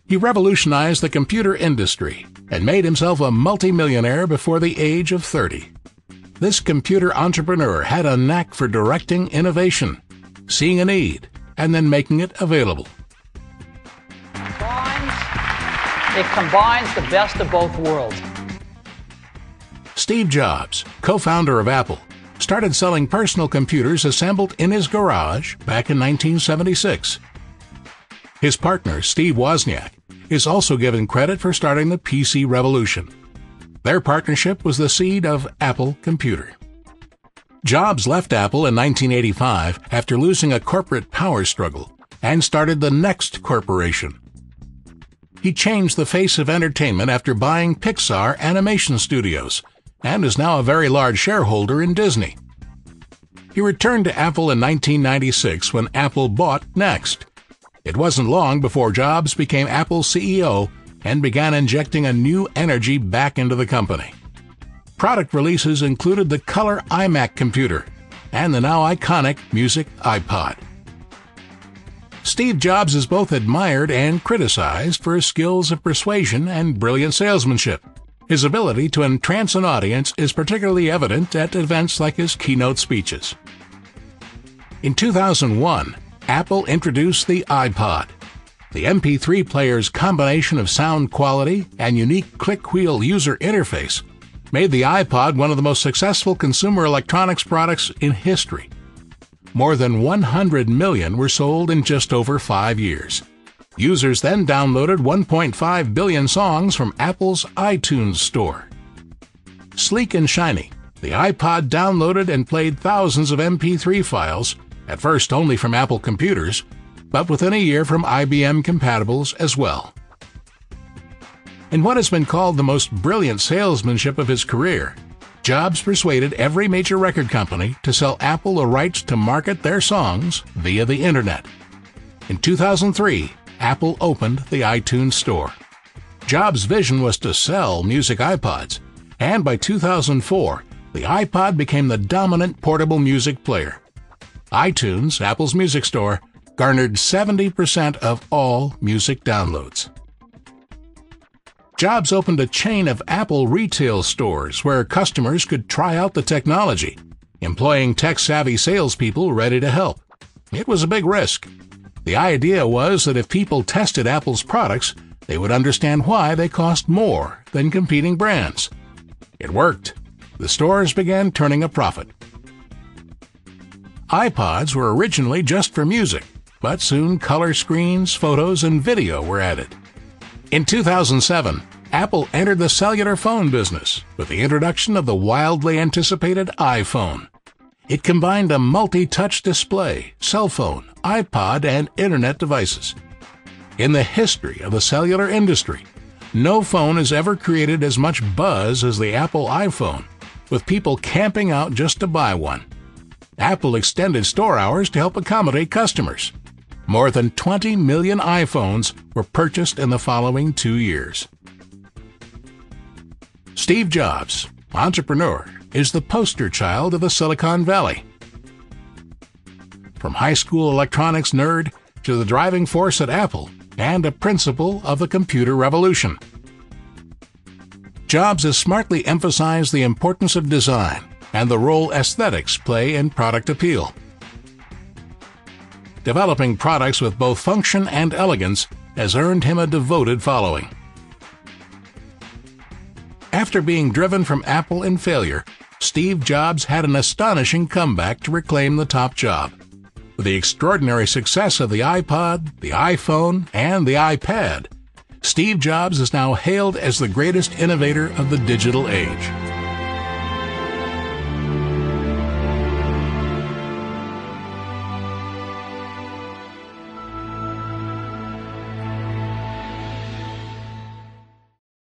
He revolutionized the computer industry and made himself a multimillionaire before the age of 30. This computer entrepreneur had a knack for directing innovation, seeing a need, and then making it available. It combines the best of both worlds. Steve Jobs, co-founder of Apple, started selling personal computers assembled in his garage back in 1976. His partner, Steve Wozniak, is also given credit for starting the PC revolution. Their partnership was the seed of Apple Computer. Jobs left Apple in 1985 after losing a corporate power struggle and started the Next Corporation. He changed the face of entertainment after buying Pixar Animation Studios and is now a very large shareholder in Disney. He returned to Apple in 1996 when Apple bought Next. It wasn't long before Jobs became Apple's CEO and began injecting a new energy back into the company. Product releases included the color iMac computer and the now iconic music iPod. Steve Jobs is both admired and criticized for his skills of persuasion and brilliant salesmanship. His ability to entrance an audience is particularly evident at events like his keynote speeches. In 2001, Apple introduced the iPod. The MP3 player's combination of sound quality and unique click-wheel user interface made the iPod one of the most successful consumer electronics products in history. More than 100 million were sold in just over 5 years. Users then downloaded 1.5 billion songs from Apple's iTunes store. Sleek and shiny, the iPod downloaded and played thousands of MP3 files, at first only from Apple computers, but within a year from IBM compatibles as well. In what has been called the most brilliant salesmanship of his career, Jobs persuaded every major record company to sell Apple the rights to market their songs via the Internet. In 2003, Apple opened the iTunes Store. Jobs' vision was to sell music iPods, and by 2004, the iPod became the dominant portable music player. iTunes, Apple's music store, garnered 70% of all music downloads. Jobs opened a chain of Apple retail stores where customers could try out the technology, employing tech-savvy salespeople ready to help. It was a big risk. The idea was that if people tested Apple's products, they would understand why they cost more than competing brands. It worked. The stores began turning a profit. iPods were originally just for music, but soon color screens, photos, and video were added. In 2007, Apple entered the cellular phone business with the introduction of the wildly anticipated iPhone. It combined a multi-touch display, cell phone, iPod, and Internet devices. In the history of the cellular industry, no phone has ever created as much buzz as the Apple iPhone, with people camping out just to buy one. Apple extended store hours to help accommodate customers. More than 20 million iPhones were purchased in the following 2 years. Steve Jobs, entrepreneur, is the poster child of the Silicon Valley. From high school electronics nerd to the driving force at Apple and a principal of the computer revolution, Jobs has smartly emphasized the importance of design and the role aesthetics play in product appeal. Developing products with both function and elegance has earned him a devoted following. After being driven from Apple in failure, Steve Jobs had an astonishing comeback to reclaim the top job. With the extraordinary success of the iPod, the iPhone, and the iPad, Steve Jobs is now hailed as the greatest innovator of the digital age.